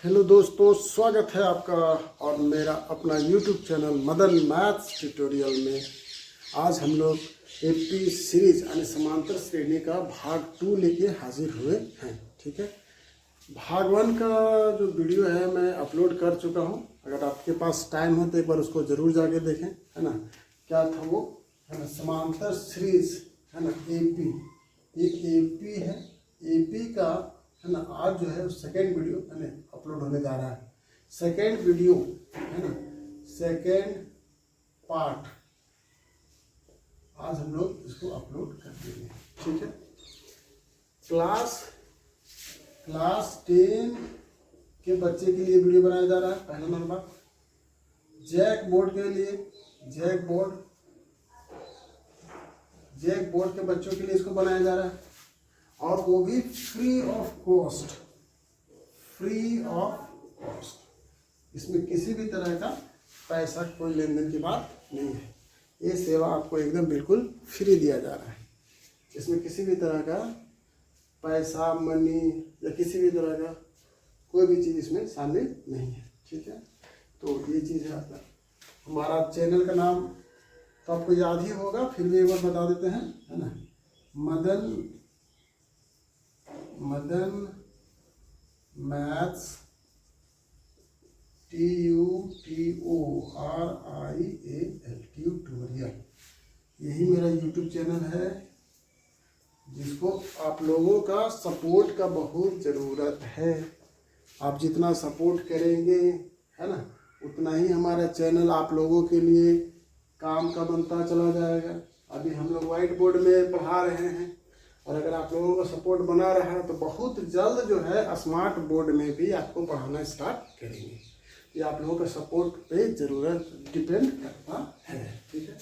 Hello दोस्तों, स्वागत है आपका और मेरा अपना YouTube channel Madan maths tutorial में। आज हम लोग एपी सीरीज यानी समांतर श्रेणी का भाग 2 लेके हाजिर हुए हैं। ठीक है, भाग 1 का जो वीडियो है मैं अपलोड कर चुका हूं। अगर आपके पास टाइम हो तो एक बार उसको ज़रूर जाके देखें, है ना। क्या था वो, है ना, समांतर सीरीज, है ना, एपी। एक एपी है, एपी का, है ना। आज जो है सेकेंड वीडियो है ना अपलोड होने जा रहा है। सेकेंड वीडियो, है ना, सेकेंड पार्ट आज हम लोग इसको अपलोड कर देंगे। ठीक है, क्लास 10 के बच्चे के लिए वीडियो बनाया जा रहा है। पहला नंबर जैक बोर्ड के लिए, जैक बोर्ड के बच्चों के लिए इसको बनाया जा रहा है, और वो भी फ्री ऑफ कॉस्ट। इसमें किसी भी तरह का पैसा, कोई लेन देन की बात नहीं है। ये सेवा आपको एकदम बिल्कुल फ्री दिया जा रहा है। इसमें किसी भी तरह का पैसा, मनी या किसी भी तरह का कोई भी चीज़ इसमें शामिल नहीं है। ठीक है, तो ये चीज़ है। हमारा चैनल का नाम तो आपको याद ही होगा, फिर भी एक बार बता देते हैं, है ना। मदन मैथ्स ट्यूटोरियल, यही मेरा यूट्यूब चैनल है, जिसको आप लोगों का सपोर्ट का बहुत ज़रूरत है। आप जितना सपोर्ट करेंगे, है ना, उतना ही हमारा चैनल आप लोगों के लिए काम का बनता चला जाएगा। अभी हम लोग व्हाइट बोर्ड में पढ़ा रहे हैं, और अगर आप लोगों का सपोर्ट बना रहा है तो बहुत जल्द जो है स्मार्ट बोर्ड में भी आपको पढ़ाना स्टार्ट करेंगे। ये आप लोगों का सपोर्ट पे ज़रूरत डिपेंड करता है। ठीक है,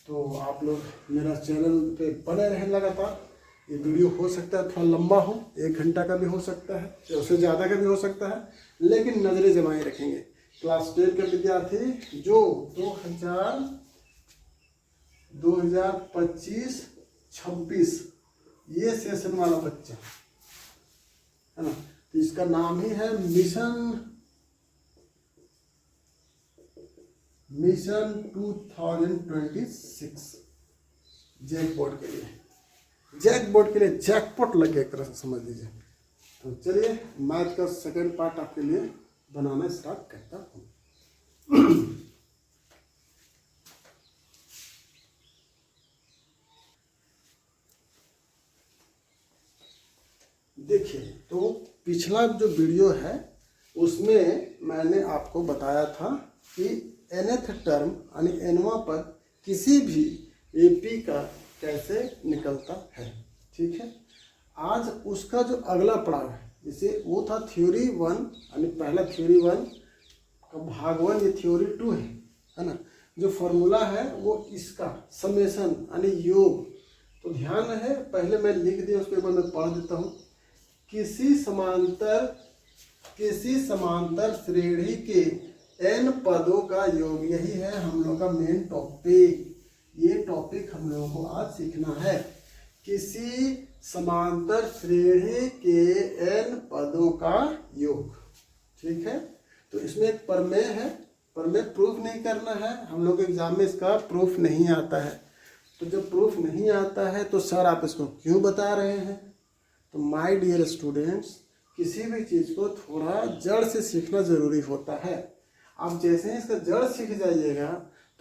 तो आप लोग मेरा चैनल पे बने रहें लगातार। ये वीडियो हो सकता है थोड़ा लंबा हो, 1 घंटा का भी हो सकता है, या उससे ज़्यादा का भी हो सकता है, लेकिन नज़रें जमाए रखेंगे। क्लास 10 के विद्यार्थी जो 2025-26 ये सेशन वाला बच्चा, है ना, तो इसका नाम ही है मिशन 2026 जैक बोर्ड के लिए। जैकपॉट लग गया, एक तरह से समझ लीजिए। तो चलिए मैथ का सेकंड पार्ट आपके लिए बनाना स्टार्ट करता हूँ। देखिए, तो पिछला जो वीडियो है उसमें मैंने आपको बताया था कि nth टर्म यानी nवां पद किसी भी एपी का कैसे निकलता है। ठीक है, आज उसका जो अगला पड़ाव है, जैसे वो था थ्योरी 1 यानी पहला थ्योरी 1 का भाग 1, ये थ्योरी 2 है ना। जो फॉर्मूला है वो इसका समेशन यानी योग। तो ध्यान है, पहले मैं लिख दिया, उसके बाद मैं पढ़ देता हूँ। किसी समांतर श्रेणी के n पदों का योग, यही है हम लोग का मेन टॉपिक। ये टॉपिक हम लोगों को आज सीखना है। किसी समांतर श्रेणी के n पदों का योग। ठीक है, तो इसमें एक प्रमेय है, प्रमेय प्रूफ नहीं करना है। हम लोग एग्जाम में इसका प्रूफ नहीं आता है। तो जब प्रूफ नहीं आता है तो सर आप इसको क्यों बता रहे हैं? तो माय डियर स्टूडेंट्स, किसी भी चीज़ को थोड़ा जड़ से सीखना ज़रूरी होता है। आप जैसे ही इसका जड़ सीख जाइएगा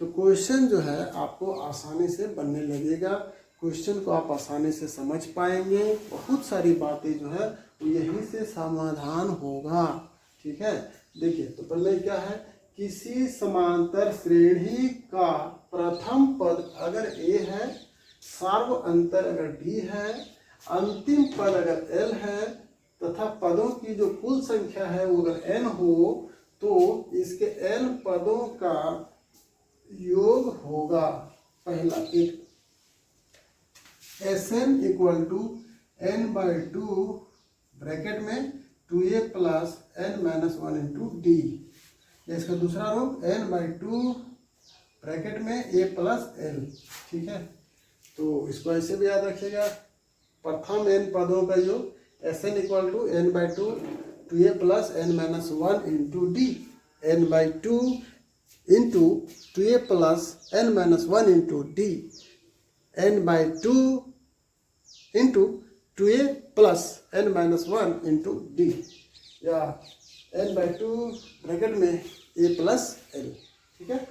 तो क्वेश्चन जो है आपको आसानी से बनने लगेगा। क्वेश्चन को आप आसानी से समझ पाएंगे। बहुत सारी बातें जो है वो यहीं से समाधान होगा। ठीक है, देखिए, तो पहले क्या है, किसी समांतर श्रेणी का प्रथम पद अगर ए है, सार्व अंतर अगर डी है, अंतिम पद अगर एल है, तथा पदों की जो कुल संख्या है वो अगर एन हो, तो इसके एन पदों का योग होगा पहला एक Sn equal to n/2 bracket में 2a plus n-1 into D. इसका दूसरा रूप n/2 ब्रैकेट में a प्लस l। ठीक है, तो इसको ऐसे भी याद रखिएगा, प्रथम n पदों का योग Sn equal to n/2 2a plus n minus 1 into D, n by 2 into 2a plus n minus 1 into D, n by 2 into 2a plus n minus 1 into D, या n बाई 2 ब्रैकेट में a plus l। ठीक है,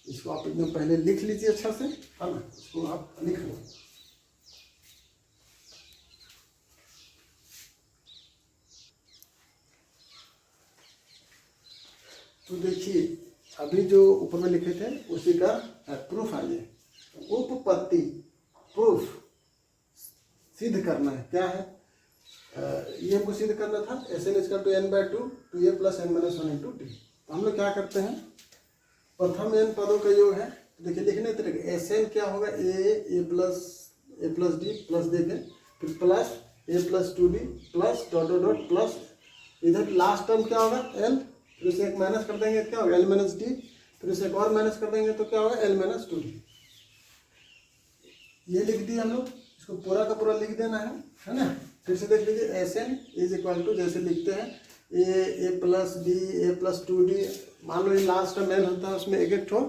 इसको आप एकदम पहले लिख लीजिए अच्छा से, है ना, इसको आप लिख लो। तो देखिए अभी जो ऊपर में लिखे थे उसी का प्रूफ आइए। उपपत्ति प्रूफ सिद्ध करना है, क्या है, ये हमको सिद्ध करना था S N equal to N by 2 2a plus n minus 1 into D. तो हम लोग क्या करते हैं, प्रथम n पदों का योग है, तो देखिए लिखने तरीके एस एन क्या होगा, ए प्लस डी प्लस देंगे, फिर plus a plus 2d plus dot dot dot plus, इधर लास्ट टर्म क्या होगा l, फिर उसे एक माइनस कर देंगे क्या होगा l माइनस डी, फिर उसे एक और माइनस कर देंगे तो क्या होगा l माइनस 2d। ये लिख दिया हम लोग, इसको पूरा का पूरा लिख देना है ना। फिर से देख लीजिए S N is equal to, जैसे लिखते हैं A plus D A plus 2d, मान लो ये लास्ट टर्म एल होता है उसमें एक एक ठो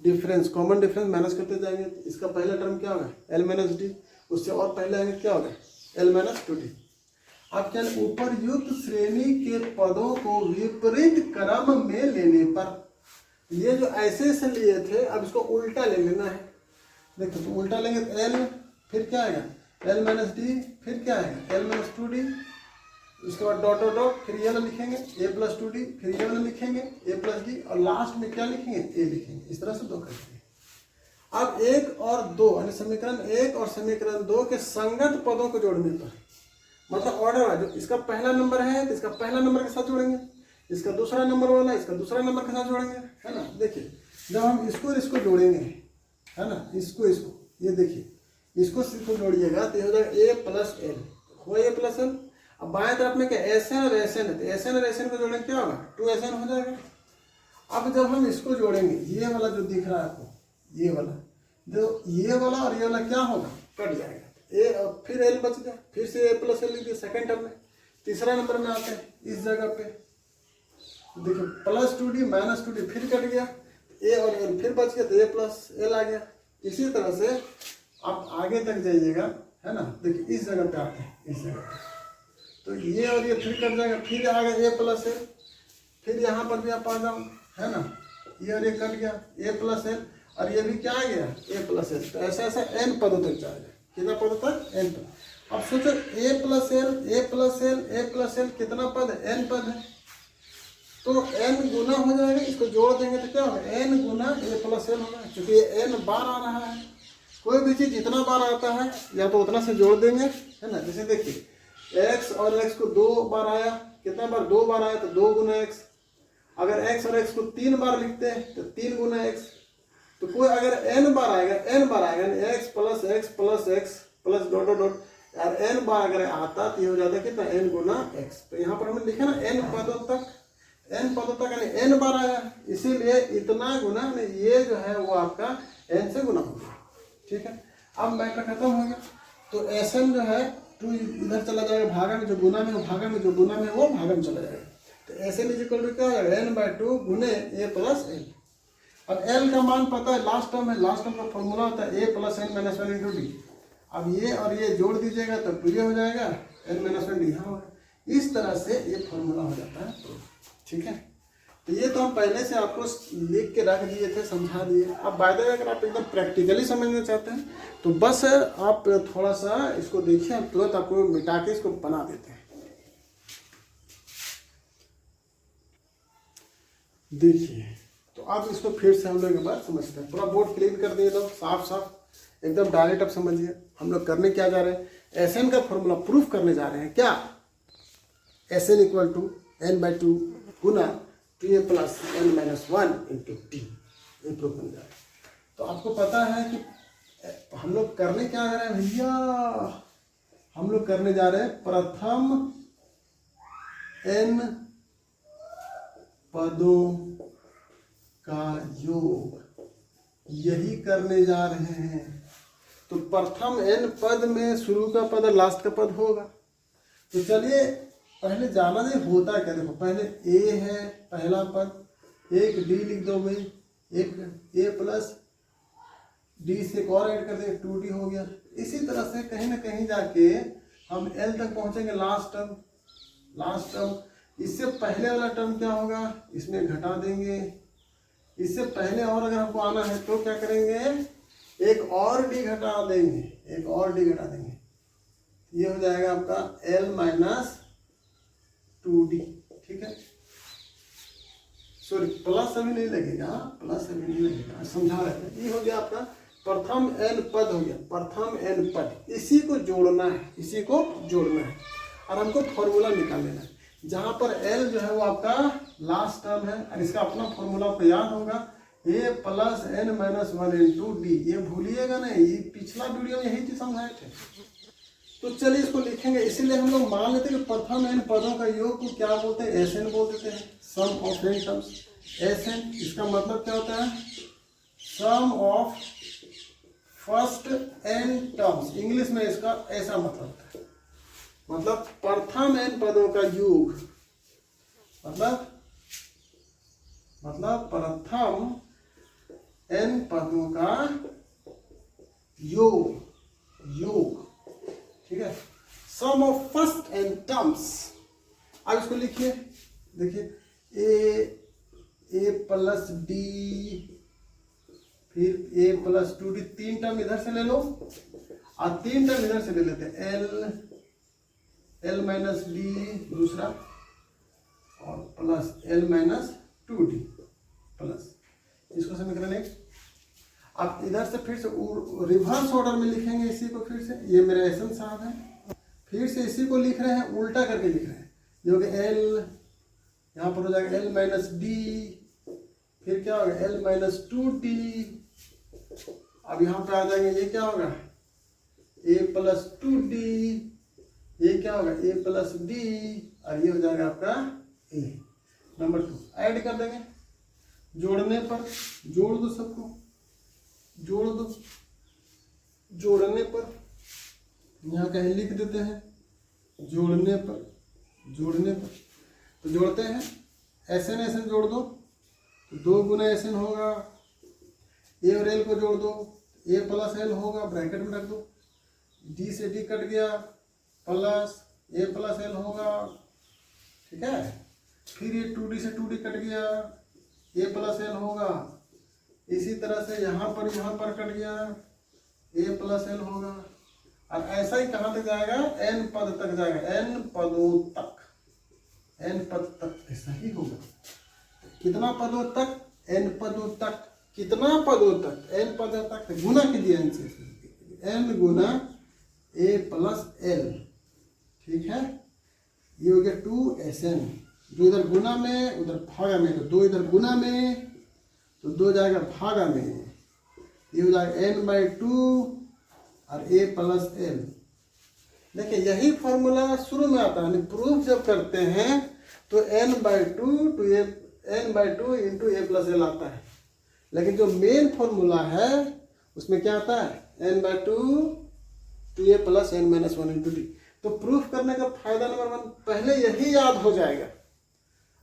डिफरेंस कॉमन डिफरेंस माइनस करते जाएंगे, इसका पहला टर्म क्या होगा एल माइनस डी, उससे और पहले आएंगे क्या होगा एल माइनस 2d। अब क्या, उपरयुक्त श्रेणी के पदों को विपरीत क्रम में लेने पर, ये जो ऐसे से लिए थे अब इसको उल्टा ले लेना है। देखो तो उल्टा लेंगे तो एल, फिर क्या आएगा एल माइनस डी, फिर क्या आएगा एल माइनस 2d, उसके बाद डॉट डॉट डॉट, फिर ये वाला लिखेंगे ए प्लस 2d, फिर ये वाला लिखेंगे ए प्लस डी, और लास्ट में क्या लिखेंगे ए लिखेंगे। इस तरह से दो करते हैं। अब 1 और 2 यानी समीकरण 1 और समीकरण 2 के संगत पदों को जोड़ने पर, मतलब ऑर्डर वाइज, जो इसका पहला नंबर है तो इसका पहला नंबर के साथ जोड़ेंगे, इसका दूसरा नंबर वाला इसका दूसरा नंबर के साथ जोड़ेंगे, है ना। देखिए जब हम इसको जोड़ेंगे, है ना, इसको ये देखिए इसको जोड़िएगा तो ये हो जाएगा ए प्लस एल, हो ए प्लस एल। अब बाएं तरफ में क्या एस एन और एस एन है, तो एस एन और एस एन को जोड़ेंगे क्या होगा 2SN हो जाएगा। अब जब हम इसको जोड़ेंगे, ये वाला जो दिख रहा है आपको, ये वाला और ये वाला क्या होगा कट जाएगा, ए और फिर एल बच गया, फिर से ए प्लस एल लिखिए सेकेंड टर्म में। तीसरा नंबर में आते हैं इस जगह पे, देखिए प्लस 2d माइनस 2d फिर कट गया, ए और एल फिर बच गया तो ए प्लस एल आ गया। इसी तरह से आप आगे तक जाइएगा, है ना। देखिए इस जगह पे आते हैं, इस जगह पे तो ये और ये फिर कट जाएगा, फिर आ गया ए प्लस एल, फिर यहाँ पर भी आप आ जाओ, है ना, ये और ये कट गया ए प्लस एल, और ये भी क्या आ गया ए प्लस एल। तो ऐसा ऐसा n पदों तक जाएगा, कितना पद तक n पद। अब सोचो ए प्लस एल कितना पद है, n पद है, तो n गुना हो जाएगा, इसको जोड़ देंगे तो क्या होगा n गुना ए प्लस एल होगा, क्योंकि ये n बार आ रहा है। कोई भी चीज जितना बार आता है या तो उतना से जोड़ देंगे, है ना। जैसे देखिए x और x को 2 बार आया, कितना बार 2 बार आया तो 2 गुना x। अगर x और x को 3 बार लिखते हैं तो 3 गुना x। तो कोई अगर n बार आएगा x plus dot dot dot, यार n बार अगर आता तो ये हो जाता है कितना n गुना x। तो यहाँ पर हमने लिखा ना n पदों तक यानी n बार आया, इसीलिए इतना गुना ये जो है वो आपका n से गुना हो गया। ठीक है, अब मैटर खत्म हो गया। तो Sn जो है 2 इधर चला जाएगा भागा में, जो गुना में भागा में, जो गुना में वो भागा में चला जाएगा। तो Sn इज इक्वल टू क्या हो जाएगा n/2 गुने a प्लस एल। अब l का मान पता है, लास्ट टर्म है, लास्ट टर्म का फॉर्मूला होता है a plus n minus 1 into D. अब ये और ये जोड़ दीजिएगा तो 2 हो जाएगा, n माइनस 1 डी यहाँ होगा। इस तरह से ये फॉर्मूला हो जाता है। ठीक है, तो ये तो हम पहले से आपको लिख के रख दिए थे, समझा दिए। अब बाय द वे अगर आप एकदम प्रैक्टिकली समझना चाहते हैं तो बस आप थोड़ा सा इसको देखिए, हम तुरंत आपको मिटा के इसको बना देते हैं। देखिए तो अब इसको फिर से हम लोग एक बार समझते हैं, पूरा बोर्ड क्लीन कर दिए तो साफ एकदम डायरेक्ट। अब समझिए हम लोग करने क्या जा रहे हैं, Sn का फॉर्मूला प्रूफ करने जा रहे हैं। क्या Sn इक्वल टू n/2 गुना 2a plus n minus 1 into T, ये प्रूफ करने जा रहे हैं। तो आपको पता है कि हम लोग करने क्या जा रहे हैं भैया, हम लोग करने जा रहे हैं प्रथम n पदों का योग, यही करने जा रहे हैं। तो प्रथम n पद में शुरू का पद और लास्ट का पद होगा। तो चलिए पहले जाना नहीं होता क्या, देखो पहले ए है पहला पद, एक डी लिख दो भाई, एक ए प्लस डी से एक और ऐड कर देंगे 2d हो गया। इसी तरह से कहीं ना कहीं जाके हम एल तक पहुंचेंगे, लास्ट टर्म। इससे पहले वाला टर्म क्या होगा, इसमें घटा देंगे। इससे पहले और अगर हमको आना है तो क्या करेंगे, एक और डी घटा देंगे, ये हो जाएगा आपका L माइनस 2d। ठीक है, सॉरी प्लस अभी नहीं लगेगा, समझा रहे थे। ये हो गया आपका प्रथम n पद हो गया, इसी को जोड़ना है और हमको फॉर्मूला निकाल लेना है। जहां पर L जो है वो आपका लास्ट टर्म है और इसका अपना फॉर्मूला आपको याद होगा, a plus n minus 1 into D. ये भूलिएगा नहीं, ये पिछला वीडियो में यही चीज समझाए थे। तो चलिए इसको लिखेंगे, इसीलिए हम लोग मान लेते हैं कि प्रथम n पदों का योग को क्या बोलते हैं, SN बोल देते हैं, sum of n terms. SN इसका मतलब क्या होता है, sum of first n terms. English में इसका ऐसा मतलब होता है, मतलब प्रथम n पदों का योग, मतलब प्रथम n पदों का योग। ठीक है, sum of first n terms. अब इसको लिखिए, देखिए ए प्लस डी, फिर a प्लस 2d, 3 टर्म इधर से ले लो और 3 टर्म इधर से ले लेते हैं, L माइनस डी दूसरा और plus L minus 2d plus, इसको समीकरण 1। अब इधर से फिर से रिवर्स ऑर्डर में लिखेंगे इसी को, फिर से ये मेरा एसन साहब है, फिर से इसी को लिख रहे हैं, उल्टा करके लिख रहे हैं, जो कि L यहाँ पर हो जाएगा L माइनस डी, फिर क्या होगा L माइनस 2d। अब यहाँ पे आ जाएंगे, ये क्या होगा a प्लस 2d, ये क्या होगा a प्लस d और ये हो जाएगा आपका a। नंबर 2 ऐड कर देंगे, जोड़ने पर जोड़ दो, सबको जोड़ दो, जोड़ने पर यहाँ कहीं लिख देते हैं, जोड़ने पर तो जोड़ते हैं, SN जोड़ दो तो 2 गुना SN होगा, A और L को जोड़ दो, A प्लस L होगा, ब्रैकेट में रख दो, D से D कट गया, प्लस A प्लस L होगा। ठीक है, फिर ये 2D से 2D कट गया, A प्लस L होगा। इसी तरह से यहाँ पर कट गया, A प्लस L होगा। और ऐसा ही कहाँ तक जाएगा, n पद तक जाएगा, n पदों तक ऐसा ही होगा। कितना पदों तक, n पदों तक, कितना पदों तक, n पदों तक, गुना कीजिए n से, n Guna a plus l। ठीक है, ये हो गया 2SN, जो इधर गुना में उधर भागा में, तो 2 इधर गुना में तो 2 जाएगा भागा में, ये हो जाएगा n/2 और a प्लस l। देखिए यही फॉर्मूला शुरू में आता है, प्रूफ जब करते हैं तो n/2 into a plus l आता है, लेकिन जो मेन फॉर्मूला है उसमें क्या आता है, n/2 two a plus n minus 1 into D. तो प्रूफ करने का फायदा नंबर 1 पहले यही याद हो जाएगा।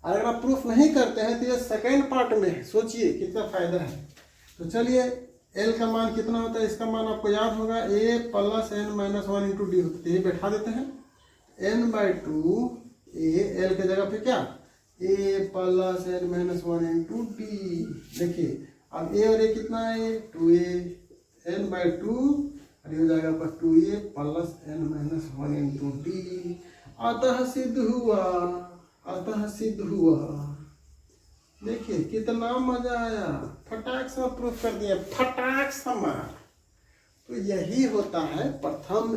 अगर आप प्रूफ नहीं करते हैं तो ये सेकेंड पार्ट में है, सोचिए कितना फायदा है। तो चलिए L का मान कितना होता है, इसका मान आपको याद होगा, a plus n minus 1 into D होता है, ये बैठा देते हैं, n/2 a, L के जगह पे क्या, a plus n minus 1 into D. देखिए अब a और a कितना है, 2a, n/2 और ये हो जाएगा आपका 2a plus n minus 1 into D. अतः सिद्ध हुआ। देखिए कितना मजा आया, फटाक से प्रूफ कर दिया, फटाक से मार। तो यही होता है प्रथम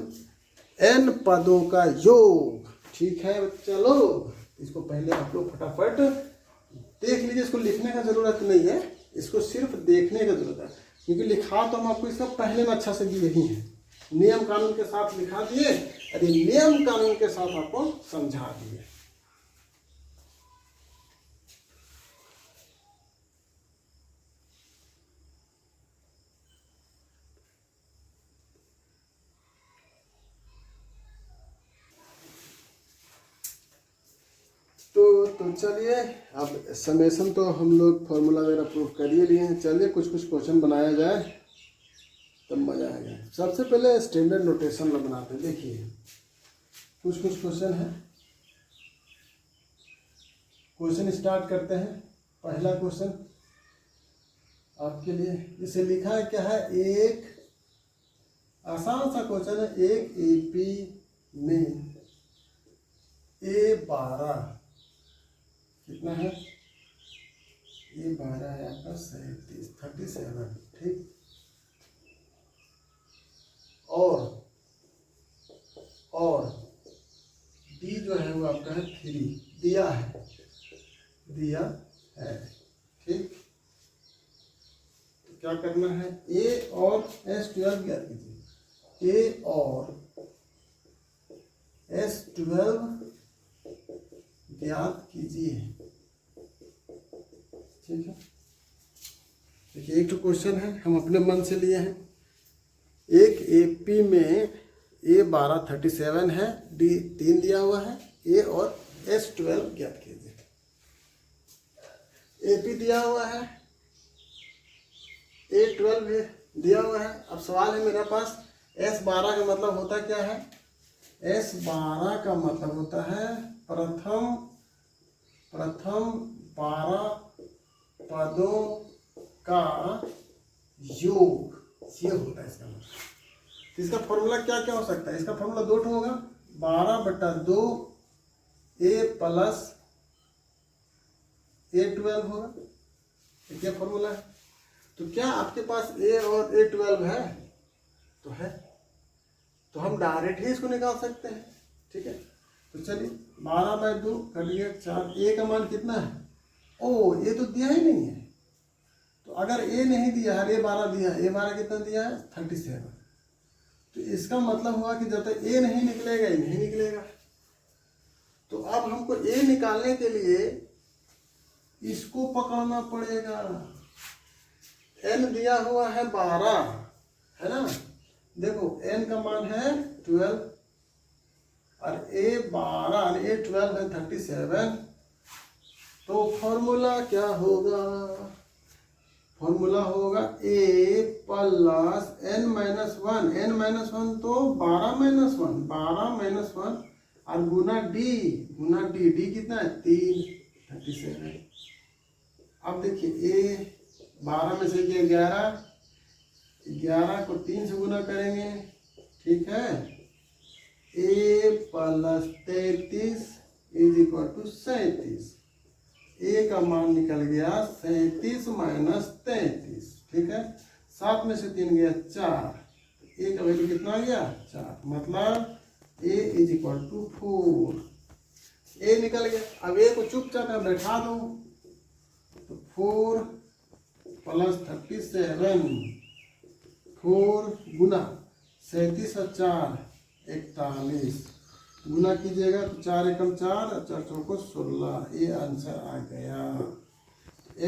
n पदों का योग। ठीक है, चलो इसको पहले आप लोग फटाफट देख लीजिए, इसको लिखने का जरूरत नहीं है, इसको सिर्फ देखने का जरूरत है, क्योंकि लिखा तो हम आपको इसका पहले में अच्छा से दिए ही है, नियम कानून के साथ लिखा दिए, अरे नियम कानून के साथ आपको समझा दिए। तो चलिए अब समेशन तो हम लोग फॉर्मूला वगैरह प्रूफ कर ही लिए हैं। चलिए कुछ कुछ क्वेश्चन बनाया जाए तब मज़ा आएगा। सबसे पहले स्टैंडर्ड नोटेशन बनाते हैं। देखिए कुछ कुछ क्वेश्चन है। क्वेश्चन स्टार्ट करते हैं। पहला क्वेश्चन आपके लिए इसे लिखा है क्या है, एक आसान सा क्वेश्चन है। एक एपी में A12 कितना है, A12 है आपका 37, ठीक। और D जो है वो आपका है 3 दिया है, ठीक। तो क्या करना है, A और S12 ज्ञात कीजिए। A और S12 ज्ञात कीजिए, ठीक है। देखिए एक तो क्वेश्चन है हम अपने मन से लिए हैं। एक एपी में A12 37 है, D 3 दिया हुआ है, A और S12 ज्ञात कीजिए। एपी दिया हुआ है, A12 भी दिया हुआ है। अब सवाल है मेरे पास S12 का मतलब होता क्या है, S12 का मतलब होता है प्रथम 12 पदों का योग, ये होता है इसका मतलब। इसका फॉर्मूला क्या क्या हो सकता है, इसका फॉर्मूला 2 होगा, 12/2 A प्लस A12 होगा। क्या फॉर्मूला है। तो क्या आपके पास A और A12 है, तो है, तो हम डायरेक्ट ही इसको निकाल सकते हैं, ठीक है। तो चलिए 12/2 कर लिए 4। A का मान कितना है, ओ ये तो दिया ही नहीं है। तो अगर A नहीं दिया है, A12 दिया है, A12 कितना दिया है 37। तो इसका मतलब हुआ कि जब तक A नहीं निकलेगा ये नहीं निकलेगा। तो अब हमको A निकालने के लिए इसको पकड़ना पड़ेगा। N दिया हुआ है 12, है ना। देखो N का मान है 12 और A12 और A12 है 37। तो फॉर्मूला क्या होगा, फॉर्मूला होगा A प्लस N-1। N-1 तो 12-1 और गुना D कितना है 3, 37। अब देखिए A 12 में से 11 को 3 से गुना करेंगे, ठीक है। A plus 33 is equal to 37। A का मान निकल गया 37 माइनस 33, ठीक है। 7 में से 3 गया 4, A का वैल्यू कितना आ गया 4, मतलब A is equal to 4। A निकल गया। अब A को चुपचाप मैं बैठा दूं, तो 4 प्लस 37, 4 गुना 37 और 4 41, गुना कीजिएगा तो 4 एकम 4 और 4 चौको 16। ये आंसर आ गया।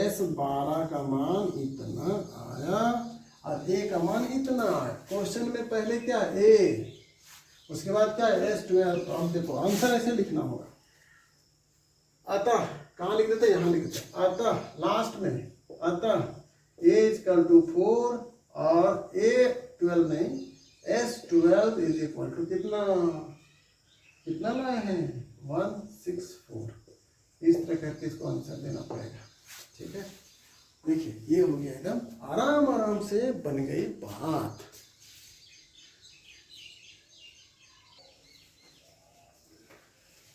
S12 का मान इतना आया और A का मान इतना आया। क्वेश्चन में पहले क्या A, उसके बाद क्या S12। तो अब देखो आंसर ऐसे लिखना होगा। अतः कहाँ लिख देते, यहाँ लिख देते। अतः लास्ट में, अतः A इक्वल टू 4 और A12 नहीं S12 इज इक्वल टू कितना लाए हैं 164। इस तरह करके इसको आंसर देना पड़ेगा, ठीक है। देखिए ये हो गया, एकदम आराम से बन गई बात।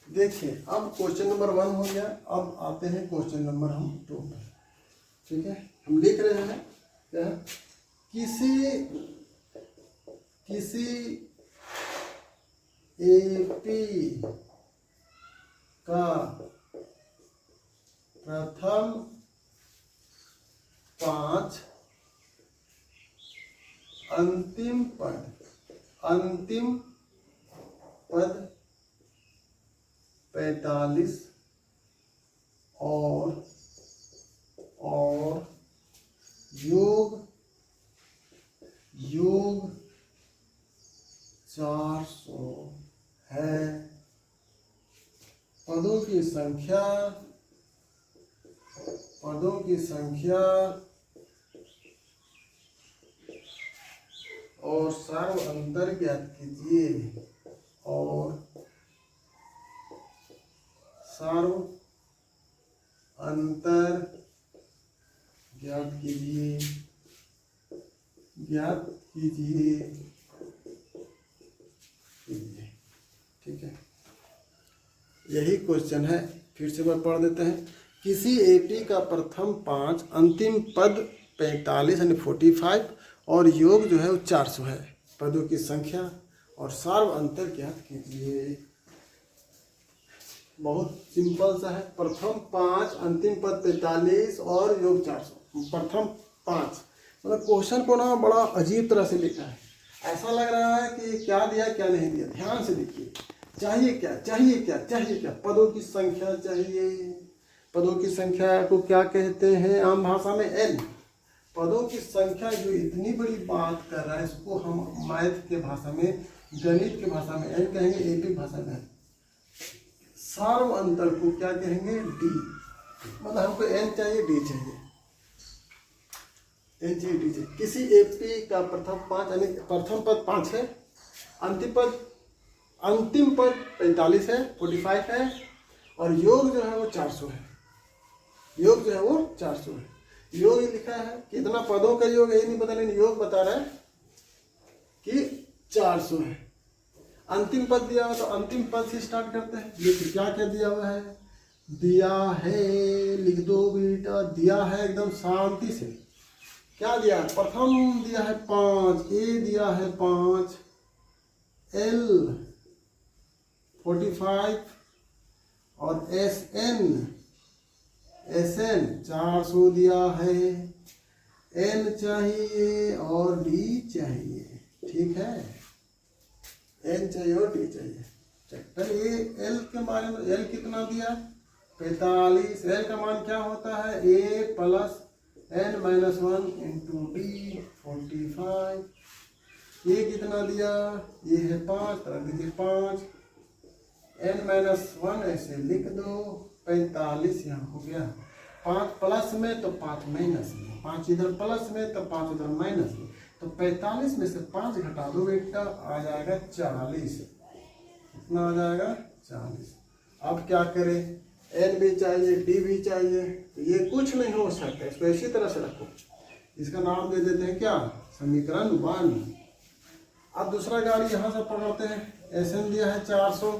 देखिए अब क्वेश्चन नंबर 1 हो गया। अब आते हैं क्वेश्चन नंबर हम 2 पर, ठीक है। हम लिख रहे हैं क्या, किसी एपी का प्रथम 5 अंतिम पद 45 और योग 400 है। पदों की संख्या पदों की संख्या और सर्व अंतर ज्ञात कीजिए। और सर्व अंतर ज्ञात कीजिए, ज्ञात कीजिए। ठीक है, यही क्वेश्चन है। फिर से बार पढ़ देते हैं। किसी एपी का प्रथम 5 अंतिम पद 45 यानी 45 और योग जो है वो 400 है। पदों की संख्या और सार्व अंतर ज्ञात कीजिए। बहुत सिंपल सा है। प्रथम 5 अंतिम पद 45 और योग 400। प्रथम 5 मतलब क्वेश्चन को ना बड़ा अजीब तरह से लिखा है। ऐसा लग रहा है कि क्या दिया क्या नहीं दिया। ध्यान से देखिए। चाहिए क्या, चाहिए क्या, चाहिए क्या? पदों की संख्या चाहिए। पदों की संख्या को क्या कहते हैं आम भाषा में? एन। पदों की संख्या जो इतनी बड़ी बात कर रहा है इसको हम मैथ के भाषा में, गणित की भाषा में एन कहेंगे, एपी भाषा में सार्व अंतर को क्या कहेंगे? डी। मतलब हमको एन चाहिए, डी चाहिए, एन चाहिए, डी चाहिए। किसी एपी का प्रथम 5 यानी प्रथम पद 5 है, अंतिम पद 45 है, 45 है और योग जो है वो 400 है। योग जो है वो 400 है। योग लिखा है कितना पदों का योग है ये नहीं पता, लेकिन योग बता रहा है कि 400 है। अंतिम पद दिया हुआ तो अंतिम पद से स्टार्ट करते हैं। ये क्या क्या दिया हुआ है? दिया है, लिख दो बेटा, दिया है एकदम शांति से। क्या दिया? प्रथम दिया है 5, ए दिया है 5, एल 45 और एसएन 400 दिया है। एन चाहिए और डी चाहिए। ठीक है, एन चाहिए और डी चाहिए। चलिए ये एल के बारे में, एल कितना दिया? 45। एल का मान क्या होता है? A plus N minus 1 into D 45। ये कितना दिया? ये है 5, रख दीजिए 5, एन माइनस 1 ऐसे लिख दो, 45 यहाँ हो गया। 5 प्लस में तो 5 माइनस में, 5 इधर प्लस में तो 5 इधर माइनस में, तो 45 में से 5 घटा दो बेटा, आ जाएगा 40। कितना आ जाएगा? 40। अब क्या करें? एन भी चाहिए, डी भी चाहिए, तो ये कुछ नहीं हो सकता। इसको इसी तरह से रखो। इसका नाम दे देते हैं क्या? समीकरण 1। अब दूसरा गाड़ी यहाँ से पढ़ाते हैं। एस एन दिया है 400,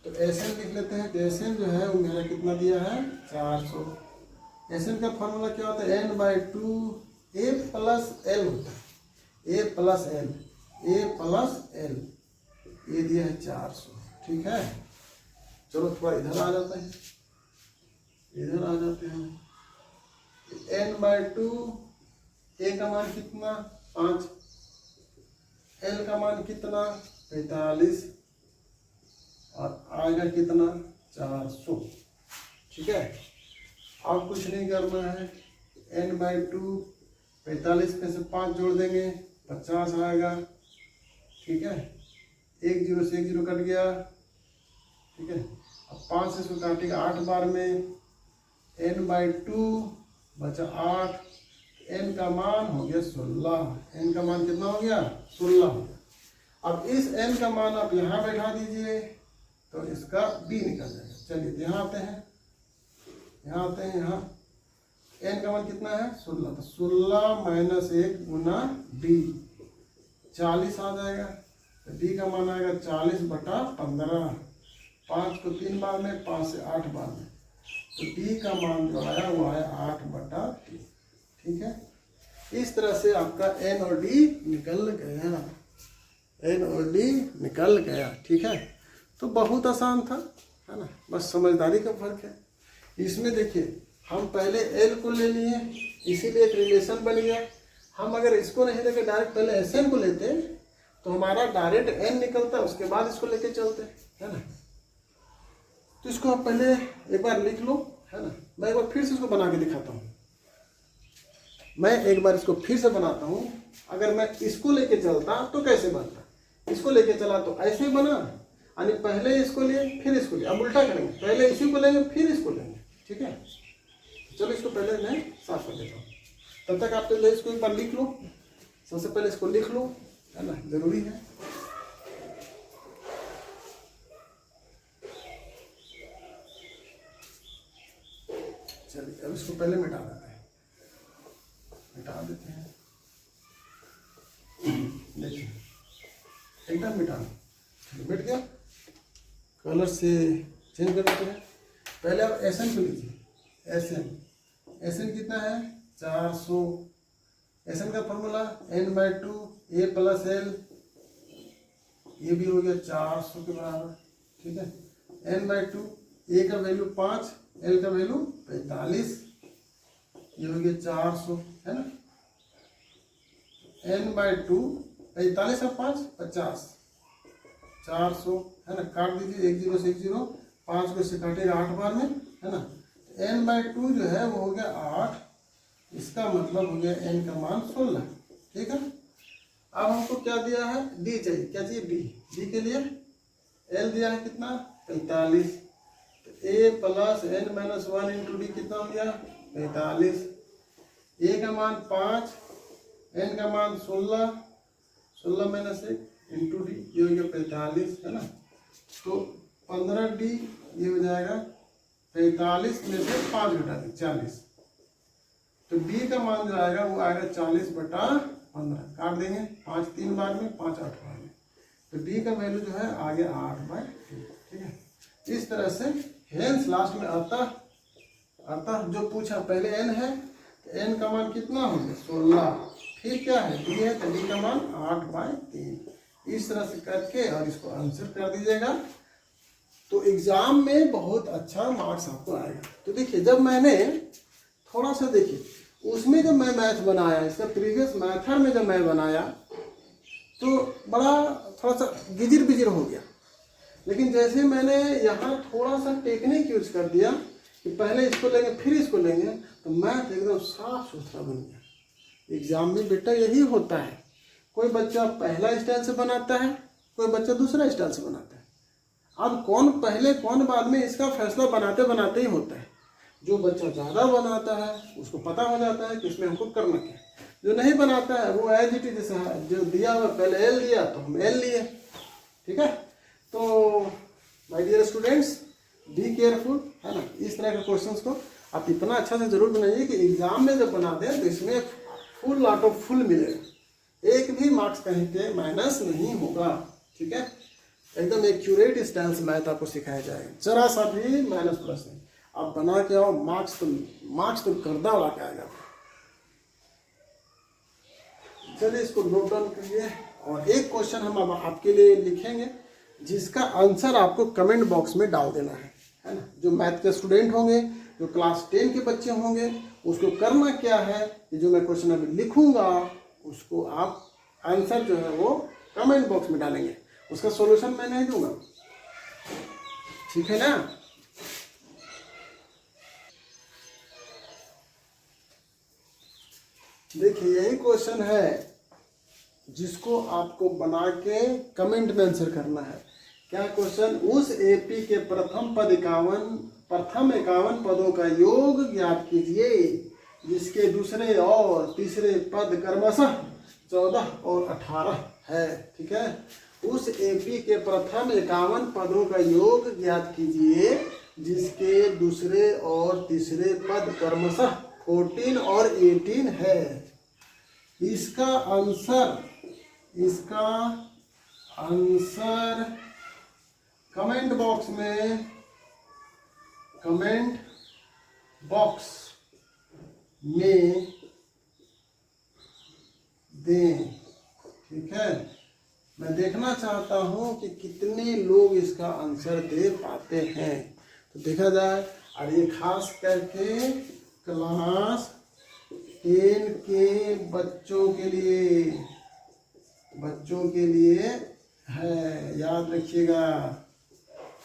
तो एस एन लिख लेते हैं। तो एस एन जो है वो मेरा कितना दिया है? 400। एस एन का फॉर्मूला क्या होता है? n/2 a प्लस एल होता है। A plus L, A plus L, ये दिया है 400। ठीक है, चलो थोड़ा इधर आ जाते हैं, इधर आ जाते हैं। n/2, ए का मान कितना? 5, एल का मान कितना? 45 और आएगा कितना? 400। ठीक है, अब कुछ नहीं करना है। n/2 45 में से 5 जोड़ देंगे, 50 आएगा। ठीक है, 1 0 से 1 0 कट गया। ठीक है, अब 5 से इसको काटेगा 8 बार में, n/2 बचा 8, n का मान हो गया 16। n का मान कितना हो गया? 16 हो गया। अब इस n का मान आप यहाँ बैठा दीजिए तो इसका b निकल जाएगा। चलिए यहाँ आते हैं, यहाँ आते हैं। यहाँ n का मान कितना है? 16, तो 16 माइनस 1 गुना d 40 आ जाएगा। तो d का मान आएगा 40/15। 5 को 3 बार में, 5 से 8 बार में, तो d का मान जो आया वो आया 8/3। ठीक है, इस तरह से आपका n और d निकल गया, n और d निकल गया। ठीक है, तो बहुत आसान था, है ना? बस समझदारी का फर्क है। इसमें देखिए हम पहले एल को ले लिए, इसीलिए एक रिलेशन बन गया। हम अगर इसको नहीं लेकर डायरेक्ट पहले एस एन को लेते तो हमारा डायरेक्ट एन निकलता, उसके बाद इसको लेके चलते, है ना? तो इसको आप पहले एक बार लिख लो, है ना? मैं एक बार फिर से इसको बना के दिखाता हूँ। मैं एक बार इसको फिर से बनाता हूँ। अगर मैं इसको लेके चलता तो कैसे बनता? इसको लेके चला तो ऐसे ही बना, यानी पहले इसको लिए फिर इसको लिए। अब उल्टा करेंगे, पहले इसी को लेंगे फिर इसको लेंगे। ठीक है, चलो इसको पहले मैं साफ कर देता हूँ, तब तक आप पहले इसको एक बार लिख लो। सबसे पहले इसको लिख लो, है ना, जरूरी है। चलिए अब इसको पहले मिटा देते हैं, मिटा देते हैं। देखिए एकदम मिटा मिट गया। कलर से चेंज कर देते हैं। पहले आप एसएन को लीजिए। एसएन कितना है 400। एसएन का फॉर्मूला n/2 a + l, ये भी हो गया 400 के बराबर, ठीक है। n/2, a का वैल्यू 5, l का वैल्यू 45, ये हो गया 400, है ना। n/2 45 और 5 50, 400, है ना। काट दीजिए, 1 0 से 1 0, 5 को इससे काटेगा 8 बार में, है ना। n/2 जो है वो हो गया 8, इसका मतलब हो गया n का मान 16, ठीक है। अब हमको क्या दिया है, d चाहिए, क्या चाहिए d के लिए l दिया है कितना 45, तो a + n-1 × d कितना हो गया 45, a का मान 5, n का मान 16, 16 - 1 × d, ये हो गया 45, है ना। तो 15d ये हो जाएगा 45 में से 5 घटा दें 40, तो d का मान जो आएगा वो आएगा 40/15, काट देंगे 5 3 बार में, 5 8 बार में, तो d का वैल्यू जो है आ गया 8/2, ठीक है। इस तरह से हेंस लास्ट में अतः जो पूछा पहले n है, तो n का मान कितना हो गया 16, फिर क्या है d है, तो d का मान 8/3। इस तरह से करके और इसको आंसर कर दीजिएगा, तो एग्जाम में बहुत अच्छा मार्क्स आपको आएगा। तो देखिए जब मैंने थोड़ा सा देखिए उसमें जब मैं मैथ बनाया, इसका प्रीवियस मैथड में जब मैं बनाया तो बड़ा थोड़ा सा गिजिर बिजिर हो गया, लेकिन जैसे मैंने यहाँ थोड़ा सा टेक्निक यूज कर दिया कि पहले इसको लेंगे फिर इसको लेंगे, तो मैथ एकदम साफ सुथरा बन गया। एग्जाम में बेटा यही होता है, कोई बच्चा पहला स्टाइल से बनाता है, कोई बच्चा दूसरा स्टाइल से बनाता है। अब कौन पहले कौन बाद में इसका फैसला बनाते बनाते ही होता है। जो बच्चा ज़्यादा बनाता है उसको पता हो जाता है कि इसमें हमको करना क्या है, जो नहीं बनाता है वो एज इट इज जैसे जो दिया हुआ पहले एल दिया तो हम एल लिए, ठीक है। तो my dear students be careful, है ना। इस तरह के क्वेश्चंस को आप इतना अच्छा से जरूर बनाइए कि एग्जाम में जब बना दें तो इसमें फुल आउट ऑफ फुल मिलेगा, एक भी मार्क्स कहीं पे माइनस नहीं होगा, ठीक है। एकदम एक्यूरेट स्टाइल से मैथ आपको सिखाया जाएगा, जरा सा भी माइनस प्लस नहीं। आप बना के आओ, मार्क्स तो गर्दा उड़ा के आएगा। चलिए इसको नोट डाउन करिए, और एक क्वेश्चन हम अब आपके लिए लिखेंगे जिसका आंसर आपको कमेंट बॉक्स में डाल देना है ना। जो मैथ के स्टूडेंट होंगे, जो क्लास 10 के बच्चे होंगे, उसको करना क्या है कि जो मैं क्वेश्चन अभी लिखूंगा उसको आप आंसर जो है वो कमेंट बॉक्स में डालेंगे, उसका सॉल्यूशन मैं नहीं दूंगा, ठीक है ना। देखिए यही क्वेश्चन है जिसको आपको बना के कमेंट में आंसर करना है। क्या क्वेश्चन, उस एपी के प्रथम 51 पदों का योग ज्ञात कीजिए जिसके दूसरे और तीसरे पद क्रमशः 14 और 18 है, ठीक है। उस एपी के प्रथम 51 पदों का योग ज्ञात कीजिए जिसके दूसरे और तीसरे पद क्रमशः 14 और 18 है। इसका आंसर कमेंट बॉक्स में दें, ठीक है। मैं देखना चाहता हूं कि कितने लोग इसका आंसर दे पाते हैं, तो देखा जाए। और ये खास करके क्लास 10 के बच्चों के लिए है, याद रखिएगा,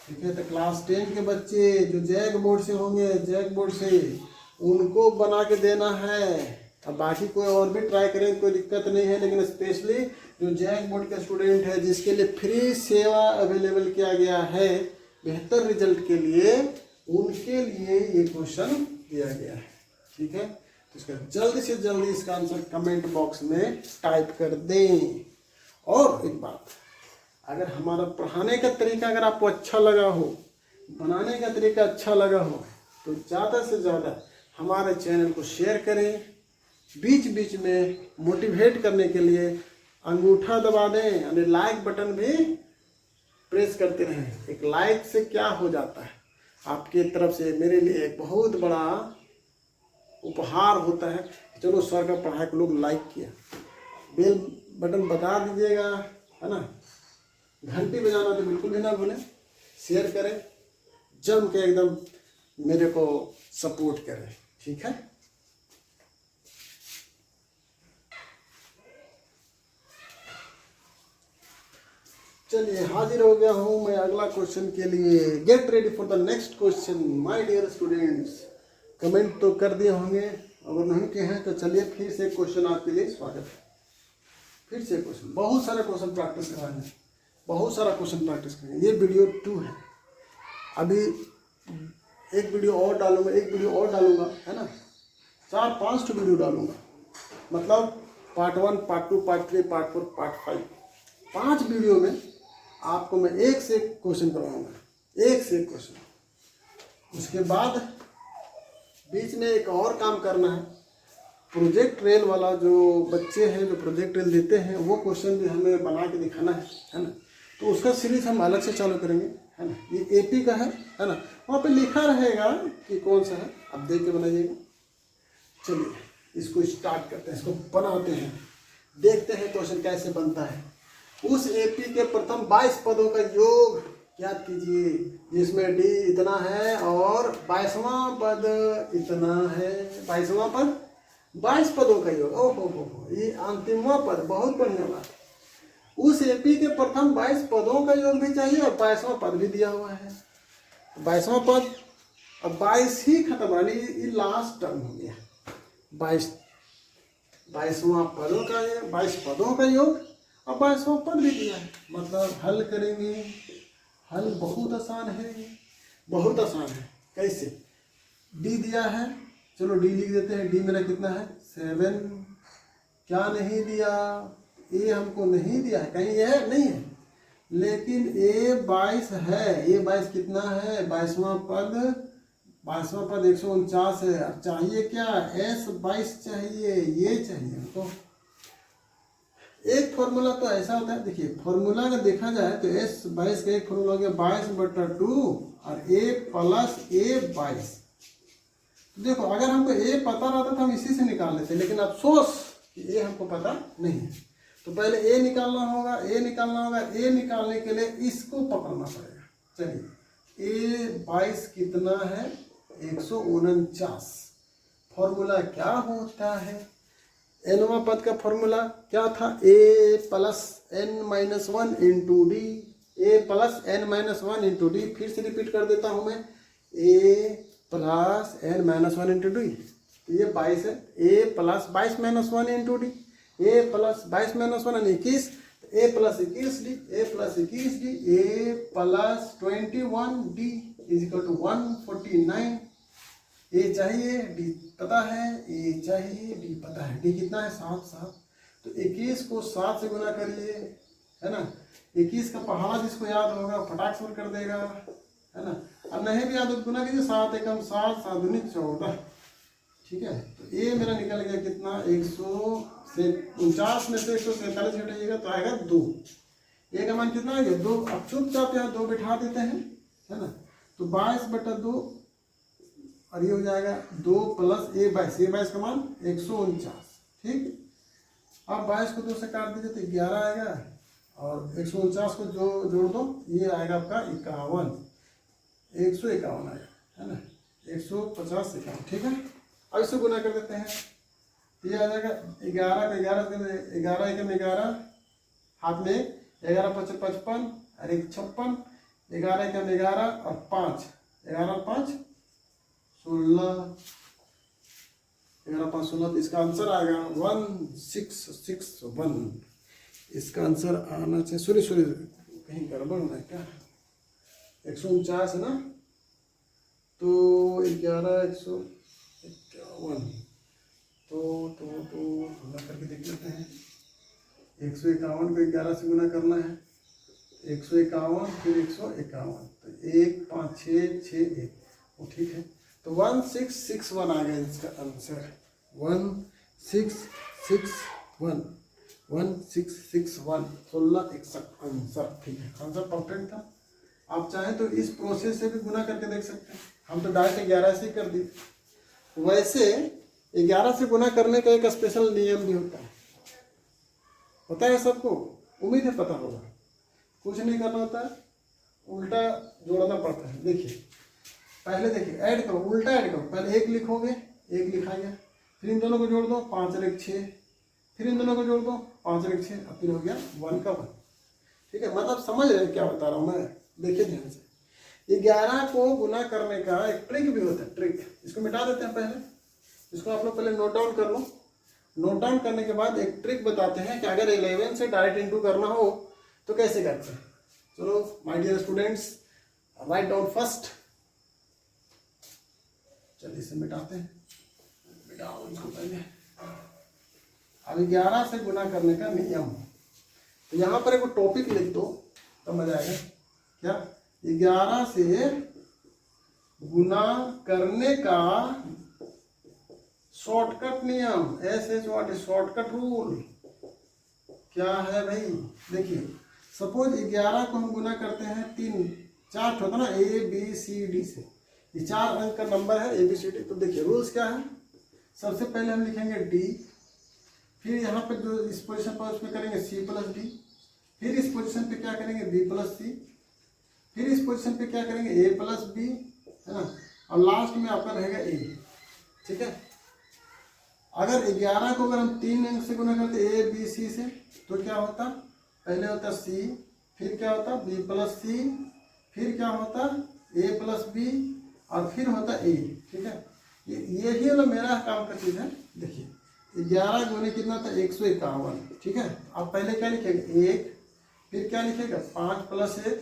ठीक है। तो क्लास 10 के बच्चे जो जैक बोर्ड से होंगे, जैक बोर्ड से उनको बना के देना है। अब बाकी कोई और भी ट्राई करें, कोई दिक्कत नहीं है, लेकिन स्पेशली जो जैक बोर्ड के स्टूडेंट है जिसके लिए फ्री सेवा अवेलेबल किया गया है बेहतर रिजल्ट के लिए, उनके लिए ये क्वेश्चन दिया गया है। ठीक है, तो इसका जल्दी से जल्दी इसका आंसर कमेंट बॉक्स में टाइप कर दें। और एक बात, अगर हमारा पढ़ाने का तरीका अगर आपको अच्छा लगा हो, बनाने का तरीका अच्छा लगा हो, तो ज़्यादा से ज़्यादा हमारे चैनल को शेयर करें। बीच बीच में मोटिवेट करने के लिए अंगूठा दबा दें, यानी लाइक बटन भी प्रेस करते रहें। एक लाइक से क्या हो जाता है, आपके तरफ से मेरे लिए एक बहुत बड़ा उपहार होता है। चलो सर का पढ़ाई को लोग लाइक किया, बेल बटन बता दीजिएगा, है ना, घंटी बजाना तो बिल्कुल भी ना भूलें, शेयर करें, जम के एकदम मेरे को सपोर्ट करें, ठीक है। चलिए हाजिर हो गया हूँ मैं अगला क्वेश्चन के लिए। Get ready for the next question my dear students. Comment तो कर दिए होंगे, अगर नहीं किए हैं तो चलिए फिर से क्वेश्चन आपके लिए स्वागत है। फिर से क्वेश्चन, बहुत सारे क्वेश्चन प्रैक्टिस कराएंगे, बहुत सारा क्वेश्चन प्रैक्टिस करेंगे। ये वीडियो 2 है, अभी एक वीडियो और डालूंगा, एक वीडियो और डालूंगा, है ना, 4-5 वीडियो डालूंगा, मतलब part 1, part 2, part 3, part 4, part 5, 5 video में आपको मैं एक से एक क्वेश्चन करवाऊंगा, एक से एक क्वेश्चन। उसके बाद बीच में एक और काम करना है, प्रोजेक्ट रेल वाला जो बच्चे हैं जो प्रोजेक्ट रेल देते हैं वो क्वेश्चन भी हमें बना के दिखाना है ना, तो उसका सीरीज हम अलग से चालू करेंगे, है ना। ये एपी का है ना, वहाँ पे लिखा रहेगा कि कौन सा है, आप देख के बनाइएगा। चलिए इसको स्टार्ट करते हैं, इसको बनाते हैं, देखते हैं क्वेश्चन कैसे बनता है। उस एपी के प्रथम 22 पदों का योग याद कीजिए, जिसमें डी इतना है और 22वां पद इतना है। 22वां पद 22 पदों का योग, ओहो ये अंतिमवां पद, बहुत बढ़िया बात। उस एपी के प्रथम 22 पदों का योग भी चाहिए और 22वां पद भी दिया हुआ है। 22वां पद, अब 22 ही खत्म, ये लास्ट टर्म हो गया। 22वां पदों का, 22 पदों का योग और 22वां पद भी दिया है, मतलब हल करेंगे। हल बहुत आसान है, बहुत आसान है। कैसे? डी दिया है, चलो डी लिख देते हैं। डी मेरा कितना है? 7। क्या नहीं दिया? ए हमको नहीं दिया है, कहीं ये है नहीं है, लेकिन ए 22 है। ए 22 कितना है? 22वां पद, 22वां पद 149 है। अब चाहिए क्या? एस 22 चाहिए, ये चाहिए हमको। एक फॉर्मूला तो ऐसा होता है, देखिए फॉर्मूला अगर देखा जाए तो एस 22 का एक फॉर्मूला हो गया 22/2 और ए प्लस ए 22। तो देखो अगर हमको ए पता रहता तो हम इसी से निकाल लेते, लेकिन अफसोस कि ए हमको पता नहीं है। तो पहले ए निकालना होगा, ए निकालना होगा। ए निकालने के लिए इसको पकड़ना पड़ेगा। चलिए ए 22 कितना है? 149। फॉर्मूला क्या होता है? एनवां पद का फॉर्मूला क्या था? A plus N minus 1 into D. A plus N minus 1 into D. फिर से रिपीट कर देता हूं मैं, A plus N minus 1 into D. ये 22 है, A plus 22 minus 1 into D. A plus 22 minus 1 21, A plus 21 D, A plus 21 D, A plus 21 D is equal to 149। A चाहिए, D पता है, ए चाहिए, डी पता है। डी कितना है? 7। तो 21 को 7 से गुना करिए, है ना। 21 का पहाड़ा जिसको याद होगा फटाक से कर देगा, है ना। अब नहीं भी याद हो गुना कीजिए, 7 एकम 7, 7 दूनी 14। ठीक है, तो ए मेरा निकल गया कितना? 149 में से 147 घटाइएगा तो आएगा 2। ए का मान कितना आ गया? 2। अब चुपचाप यहाँ 2 बिठा देते हैं, है ना। तो 22/2 और ये हो जाएगा 2 प्लस ए 22। ए 22 का मान 149। ठीक, अब 22 को 2 से काट दीजिए तो 11 आएगा और 149 को जो जोड़ दो, ये आएगा आपका 51। 151 आएगा, है ना। 150 से कम, ठीक है। अब इससे गुना कर देते हैं, ये आ जाएगा 11 का 11, 11 एकम 11, हाथ में 11 5 55 और 1 56, 11 एकम 11 और 5, 11 5 16, 11 5 16। तो इसका आंसर आएगा 1661। इसका आंसर आना चाहिए, सॉरी कहीं गड़बड़ होना है क्या? 149 है ना, तो 11 151 1। तो गुना करके देख लेते हैं। 151 को 11 से गुना करना है, 151 फिर 151, तो 1 5 6 6 1, वो ठीक है। तो 1661 आ गया इसका आंसर, 1661, 1661, 16 61 आंसर, ठीक है। आंसर परफेक्ट था। आप चाहें तो इस प्रोसेस से भी गुना करके देख सकते हैं। हम तो डायरेक्ट 11 से ही कर दिए। वैसे 11 से गुना करने का एक स्पेशल नियम भी होता है सबको, उम्मीद है पता होगा। कुछ नहीं करना होता है, उल्टा जोड़ना पड़ता है। देखिए पहले देखिए ऐड करो, उल्टा ऐड करो। पहले 1 लिखोगे, 1 लिखा गया, फिर इन दोनों को जोड़ दो, 5 और 1 6, फिर इन दोनों को जोड़ दो, 5 और 1 6, अब फिर हो गया 1 का 1। ठीक है, मतलब समझ रहे हैं क्या बता रहा हूँ मैं? देखिए ध्यान से, 11 को गुना करने का एक ट्रिक भी होता है। ट्रिक, इसको मिटा देते हैं पहले, इसको आप लोग पहले नोट डाउन कर लो। नोट डाउन करने के बाद एक ट्रिक बताते हैं कि अगर 11 से डायरेक्ट इंटू करना हो तो कैसे करते हैं। चलो my dear students, write down first. चलिए इसे मिटाते हैं, मिटाओ इसको पहले। अब 11 से गुना करने का नियम, तो यहाँ पर एक टॉपिक लिख दो तो मजा आएगा। क्या? 11 से गुना करने का शॉर्टकट नियम, SHORT, शॉर्टकट रूल क्या है भाई? देखिए सपोज 11 को हम गुना करते हैं 4 होता ना, ABCD से, ये 4 अंक का नंबर है ABCD। तो देखिए रूल्स क्या है, सबसे पहले हम लिखेंगे D, फिर यहाँ पे जो इस पोजीशन पर उसमें करेंगे C प्लस D, फिर इस पोजीशन पे क्या करेंगे B प्लस C, फिर इस पोजीशन पे क्या करेंगे A प्लस B, है ना, और लास्ट में आपका रहेगा A। ठीक है, अगर 11 को अगर हम 3 अंक से गुना करते ABC से, तो क्या होता, पहले होता C, फिर क्या होता B प्लस C, फिर क्या होता A प्लस B, और फिर होता A। ठीक है, यही वाला मेरा काम का चीज़ है। देखिए 11 गुने कितना था 151। ठीक है, आप पहले क्या लिखेंगे 1, फिर क्या लिखेगा 5 प्लस 1,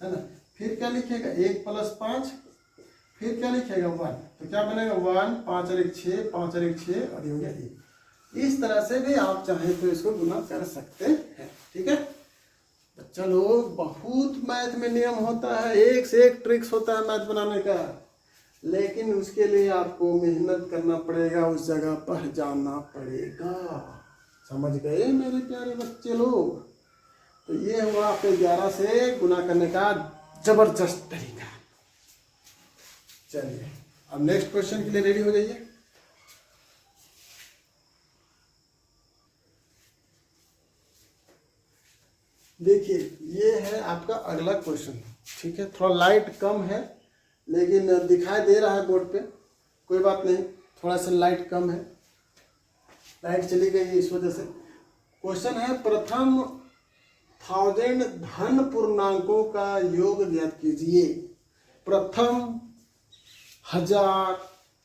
है ना, फिर क्या लिखेगा 1 प्लस 5, फिर क्या लिखेगा 1, तो क्या बनेगा 1, 5 और 1 6, 5 और 1 6, और ये हो गया 1। इस तरह से भी आप चाहें तो इसको गुना कर सकते हैं। ठीक है बच्चा लोग, बहुत मैथ में नियम होता है, एक से एक ट्रिक्स होता है मैथ बनाने का, लेकिन उसके लिए आपको मेहनत करना पड़ेगा, उस जगह पर जाना पड़ेगा। समझ गए मेरे प्यारे बच्चे लोग? तो ये हुआ आपके 11 से गुना करने का जबरदस्त तरीका। चलिए अब नेक्स्ट क्वेश्चन के लिए रेडी हो जाइए। देखिए ये है आपका अगला क्वेश्चन। ठीक है, थोड़ा लाइट कम है, लेकिन दिखाई दे रहा है बोर्ड पे, कोई बात नहीं, थोड़ा सा लाइट कम है, लाइट चली गई है इस वजह से। क्वेश्चन है, प्रथम 1000 धन पूर्णांकों का योग ज्ञात कीजिए। प्रथम 1000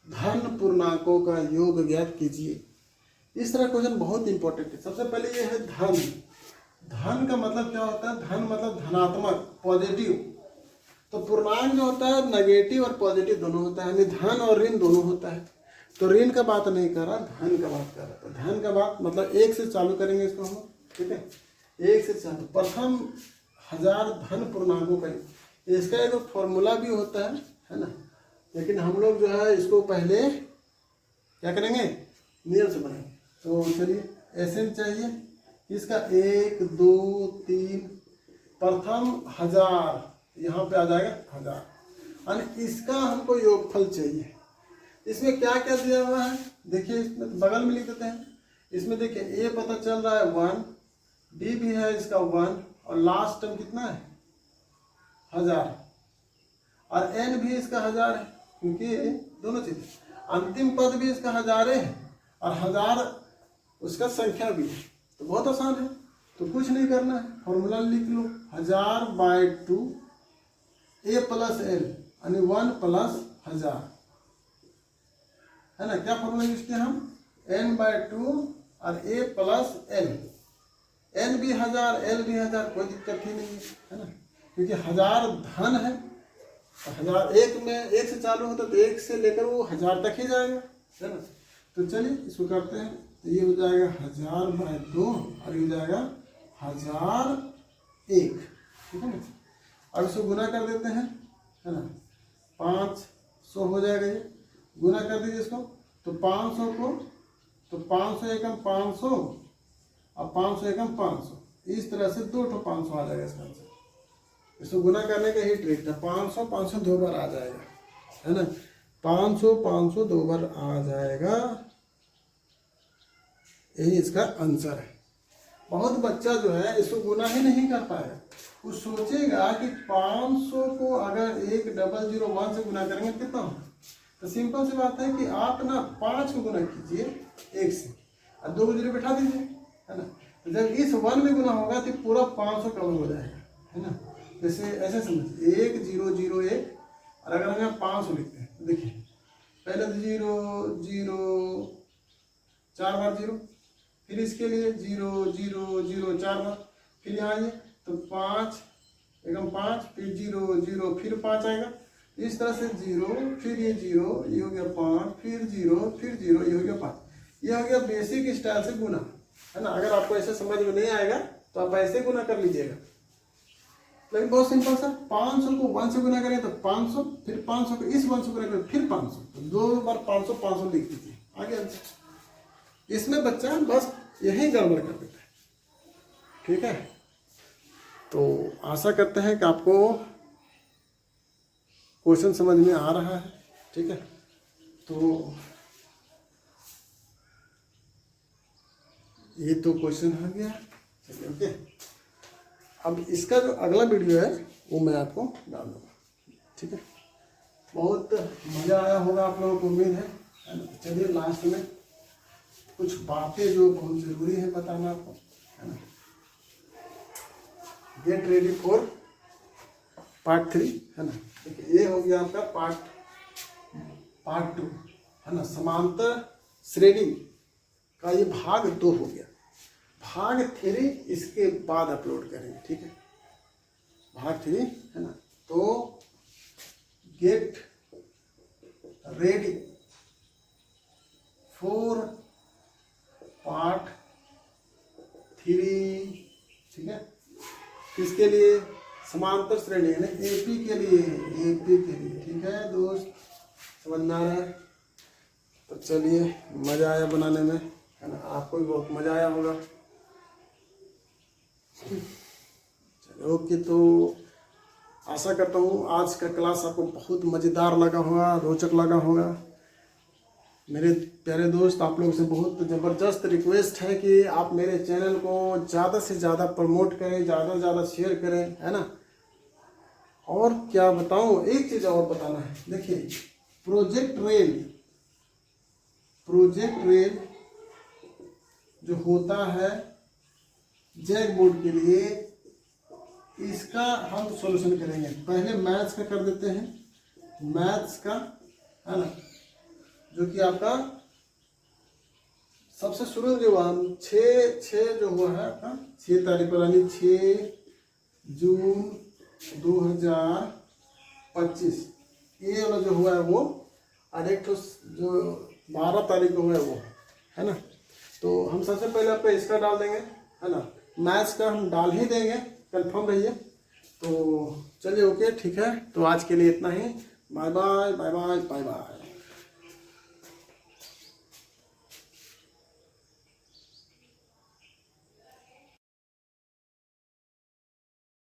धन पूर्णांकों का योग ज्ञात कीजिए। इस तरह क्वेश्चन बहुत इंपॉर्टेंट है। सबसे पहले ये है धन। धन का मतलब क्या होता है? धन मतलब धनात्मक, पॉजिटिव। तो पूर्णांक जो होता है नेगेटिव और पॉजिटिव दोनों होता है, यानी धन और ऋण दोनों होता है। तो ऋण का बात नहीं कर रहा, धन का बात कर रहा। तो धन का बात मतलब 1 से चालू करेंगे इसको हम। ठीक है, 1 से चालू। प्रथम 1000 धन पूर्णांकों का, इसका एक फॉर्मूला भी होता है ना, लेकिन हम लोग जो है इसको पहले क्या करेंगे, नियम से बनाएंगे। तो चलिए एसएन चाहिए इसका 1 2 3, प्रथम 1000 यहाँ पे आ जाएगा 1000, और इसका हमको योगफल चाहिए। इसमें क्या क्या दिया हुआ है देखिए, इसमें बगल में लिख देते हैं। इसमें देखिए ए पता चल रहा है 1, डी भी है इसका 1, और लास्ट टर्म कितना है 1000, और एन भी इसका 1000 है, क्योंकि दोनों चीज, अंतिम पद भी इसका 1000 है, और 1000 उसका संख्या भी है। तो बहुत आसान है, तो कुछ नहीं करना है, फॉर्मूला लिख लो 1000/2 ए प्लस एल, यानी 1 प्लस 1000, है ना। क्या फॉर्मूला यूज किया हम, n/2 और a प्लस एल। n भी 1000, l भी 1000, कोई दिक्कत ही नहीं है ना, क्योंकि 1000 धन है। 1000 1 में 1 से चालू होता तो 1 से लेकर वो 1000 तक ही जाएगा, है ना। तो चलिए इसको करते हैं। तो ये हो जाएगा 1000/2 और ये हो जाएगा 1001, ठीक है ना। अब इसको गुना कर देते हैं, है ना। 500 हो जाएगा, ये गुना कर दीजिए इसको। तो 500 को, तो 500 एकम 500 और 500 एकम 500, इस तरह से 2 ठो 500 आ जाएगा इसका आंसर। इसको गुना करने का ही ट्रिक था। 500 500 2 बार आ जाएगा, है ना। 500 500 2 बार आ जाएगा, यही इसका आंसर है। बहुत बच्चा जो है इसको गुना ही नहीं कर पाएगा। वो सोचेगा कि 500 को अगर 1001 से गुना करेंगे कितना होगा। तो सिंपल सी बात है कि आप ना 5 को गुना कीजिए 1 से और 2 को 0 बैठा दीजिए, है ना। तो जब इस 1 में गुना होगा तो पूरा 500 कवर हो जाएगा, है ना। जैसे ऐसे समझिए 1 0 0 1, और अगर हम यहाँ 500 लिखते हैं तो देखिए पहले तो 0 0 4 बार 0, फिर इसके लिए 0 0 0 4 बार, फिर यहाँ आइए तो 5 एकम 5, फिर 0 0 फिर 5 आएगा। इस तरह से 0 फिर ये 0, ये हो गया 5, फिर 0 फिर 0, ये हो गया 5। ये हो गया बेसिक स्टाइल से गुना, है ना। अगर आपको ऐसे समझ में नहीं आएगा तो आप ऐसे गुना कर लीजिएगा, लेकिन बहुत सिंपल सा। 500 को 1 से गुना करें तो 500, फिर 500 को इस 1 से गुना करें फिर 500, तो 2 बार 500 500 लिख दीजिए, आगे आंसर। इसमें बच्चा बस यही गड़बड़ कर देता है, ठीक है। तो आशा करते हैं कि आपको क्वेश्चन समझ में आ रहा है, ठीक है। तो ये तो क्वेश्चन हो गया, चलिए ओके। अब इसका जो अगला वीडियो है वो मैं आपको डाल दूँगा, ठीक है। बहुत मज़ा आया होगा आप लोगों को, उम्मीद है ना। चलिए लास्ट में कुछ बातें जो बहुत ज़रूरी है बताना आपको, है ना। गेट रेडी फॉर पार्ट 3, है ना। देखिए ये हो गया आपका पार्ट 2, है ना। समांतर श्रेणी का ये भाग 2 हो गया। भाग 3 इसके बाद अपलोड करेंगे, ठीक है। भाग 3, है ना। तो गेट रेडी फॉर पार्ट 3, ठीक है। किसके लिए? समांतर श्रेणी, यानी एपी के लिए, एपी के लिए, ठीक है दोस्त, समझना है। तो चलिए मज़ा आया बनाने में, है ना। आपको भी बहुत मज़ा आया होगा। चलिए ओके। तो आशा करता हूँ आज का क्लास आपको बहुत मज़ेदार लगा होगा, रोचक लगा होगा। मेरे प्यारे दोस्त, आप लोगों से बहुत ज़बरदस्त रिक्वेस्ट है कि आप मेरे चैनल को ज़्यादा से ज़्यादा प्रमोट करें, ज़्यादा से ज़्यादा शेयर करें, है ना। और क्या बताऊँ, एक चीज़ और बताना है। देखिए प्रोजेक्ट रेल जो होता है जैक बोर्ड के लिए, इसका हम सॉल्यूशन करेंगे। पहले मैथ्स का कर देते हैं, मैथ्स का, है ना, जो कि आपका सबसे शुरू जो हुआ 6 जो हुआ है आपका 6 तारीख पर, यानी 6 जून 2025, ये वाला जो हुआ है वो, और एक तो जो 12 तारीख को हुआ है वो, है ना। तो हम सबसे पहले आपको इसका डाल देंगे, है ना। मैथ्स का हम डाल ही देंगे, कंफर्म रहिए। तो चलिए ओके, ठीक है। तो आज के लिए इतना ही। Bye bye bye bye bye bye.